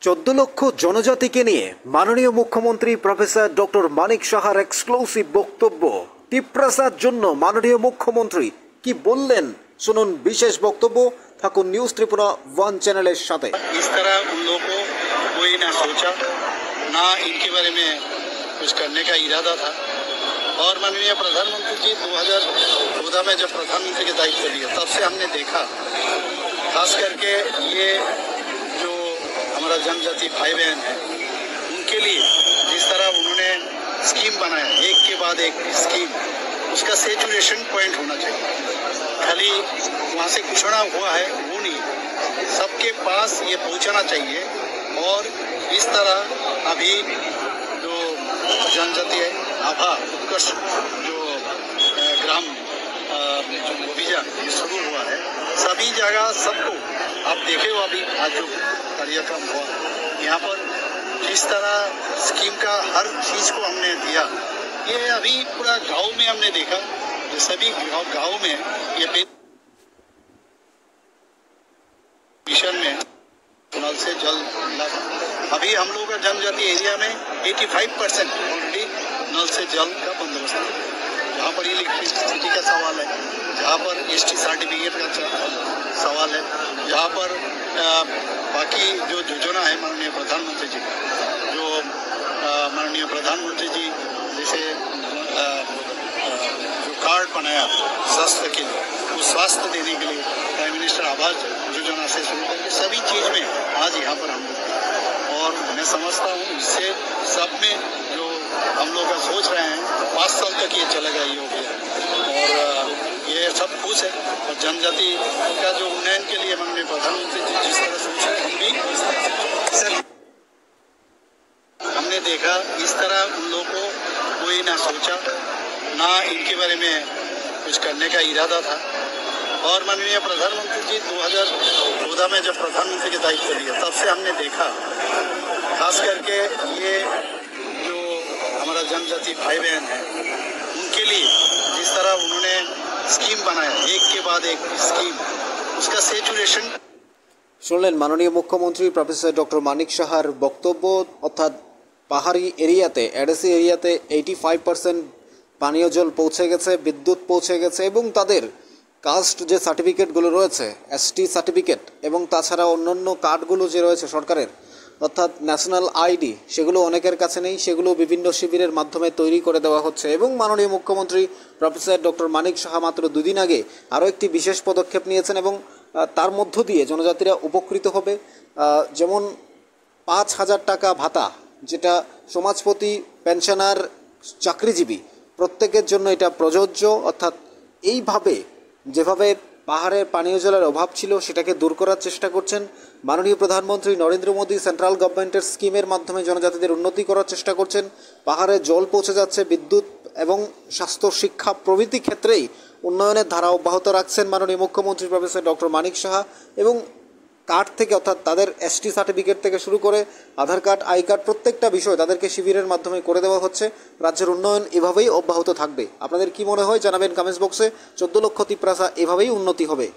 14 লক্ষ জনজাতিকে নিয়ে মাননীয় মুখ্যমন্ত্রী প্রফেসর ডক্টর মানিক সাহার এক্সক্লুসিভ বক্তব্য। টিপ্রাসার জন্য মাননীয় মুখ্যমন্ত্রী কি বললেন শুনুন বিশেষ বক্তব্য। থাকুন নিউজ ত্রিপুরা 1 চ্যানেলের সাথে। इस तरह उन लोगों को कोई ना सोचा, ना इनके बारे में कुछ करने का इरादा था। और माननीय प्रधानमंत्री जी 2014 में जब प्रधानमंत्री के दायित्व लिए तब से हमने देखा, खास करके ये जो हमारा जनजाति भाई बहन है उनके लिए जिस तरह उन्होंने स्कीम बनाया, एक के बाद एक स्कीम, उसका सेचुरेशन पॉइंट होना चाहिए। खाली वहाँ से घोषणा हुआ है वो नहीं, सबके पास ये पहुँचना चाहिए। और इस तरह अभी जो जनजाति है आभा उत्कर्ष जो ग्राम जो अभियान ये शुरू हुआ है, सभी जगह सबको आप देखे हो अभी आज जो कार्यक्रम हुआ यहाँ पर जिस तरह स्कीम का हर चीज को हमने दिया, ये अभी पूरा गांव में हमने देखा। ये सभी गांव में ये मिशन में नल से जल मिला। अभी हम लोग का जनजाति एरिया में 85% ऑलरेडी नल से जल का बंदोबस्त है। जहाँ पर इलेक्ट्रिसिटी का सवाल है, जहाँ पर एसटी सर्टिफिकेट का सवाल है, जहाँ पर बाकी जो योजना है माननीय प्रधानमंत्री जी, जो माननीय प्रधानमंत्री जी जैसे जो कार्ड बनाया स्वास्थ्य के लिए, वो स्वास्थ्य देने के लिए प्राइम मिनिस्टर आवास योजना से शुरू करके सभी चीज में आज यहाँ पर हम लोग, और मैं समझता हूँ इससे सब में जो हम लोग का सोच रहे हैं 5 साल तक ये चलेगा ये हो गया। और ये सब खुश है। और जनजाति का जो उन्नयन के लिए माननीय प्रधानमंत्री जी जिस तरह सोचे, हम भी सर हमने देखा इस तरह उन लोगों को कोई ना सोचा, ना इनके बारे में कुछ करने का इरादा था। और माननीय प्रधानमंत्री जी 2014 में जब प्रधानमंत्री के दायित्व लिए तब से हमने देखा, खास करके ये जो हमारा जनजाति भाई बहन है उनके लिए जिस तरह उन्होंने स्कीम बनाया, एक के बाद एक स्कीम, उसका सेचुरेशन। শুনলেন মাননীয় মুখ্যমন্ত্রী প্রফেসর ডক্টর মানিক সাহার বক্তব্য। অর্থাৎ পাহাড়ি এরিয়াতে, এডেসি এরিয়াতে 85% পানীয় জল পৌঁছে গেছে, বিদ্যুৎ পৌঁছে গেছে, এবং তাদের কাস্ট যে সার্টিফিকেটগুলো রয়েছে, এসটি সার্টিফিকেট, এবং তাছাড়া অন্যান্য কার্ডগুলো যে রয়েছে সরকারের, অর্থাৎ ন্যাশনাল আইডি, সেগুলো অনেকের কাছে নেই, সেগুলো বিভিন্ন শিবিরের মাধ্যমে তৈরি করে দেওয়া হচ্ছে। এবং মাননীয় মুখ্যমন্ত্রী প্রফেসর ডক্টর মানিক সাহা মাত্র 2 দিন আগে আরও একটি বিশেষ পদক্ষেপ নিয়েছেন, এবং তার মধ্য দিয়ে জনজাতিরা উপকৃত হবে। যেমন 5,000 টাকা ভাতা, যেটা সমাজপতি, পেনশনার, চাকরিজীবী প্রত্যেকের জন্য এটা প্রযোজ্য। অর্থাৎ এইভাবে যেভাবে পাহাড়ের পানীয় জলের অভাব ছিল সেটাকে দূর করার চেষ্টা করছেন মাননীয় প্রধানমন্ত্রী নরেন্দ্র মোদী। সেন্ট্রাল গভর্নমেন্টের স্কিমের মাধ্যমে জনজাতিদের উন্নতি করার চেষ্টা করছেন। পাহাড়ে জল পৌঁছে যাচ্ছে, বিদ্যুৎ এবং স্বাস্থ্য, শিক্ষা প্রভৃতি ক্ষেত্রেই উন্নয়নের ধারা অব্যাহত রাখছেন মাননীয় মুখ্যমন্ত্রী প্রফেসর ডক্টর মানিক সাহা। এবং কার্ড থেকে, অর্থাৎ তাদের এসটি সার্টিফিকেট থেকে শুরু করে আধার কার্ড, আই কার্ড, প্রত্যেকটা বিষয় তাদেরকে শিবিরের মাধ্যমে করে দেওয়া হচ্ছে। রাজ্যের উন্নয়ন এভাবেই অব্যাহত থাকবে। আপনাদের কি মনে হয় জানাবেন কমেন্টস বক্সে। 14 লক্ষ টিপ্রাসা এভাবেই উন্নতি হবে।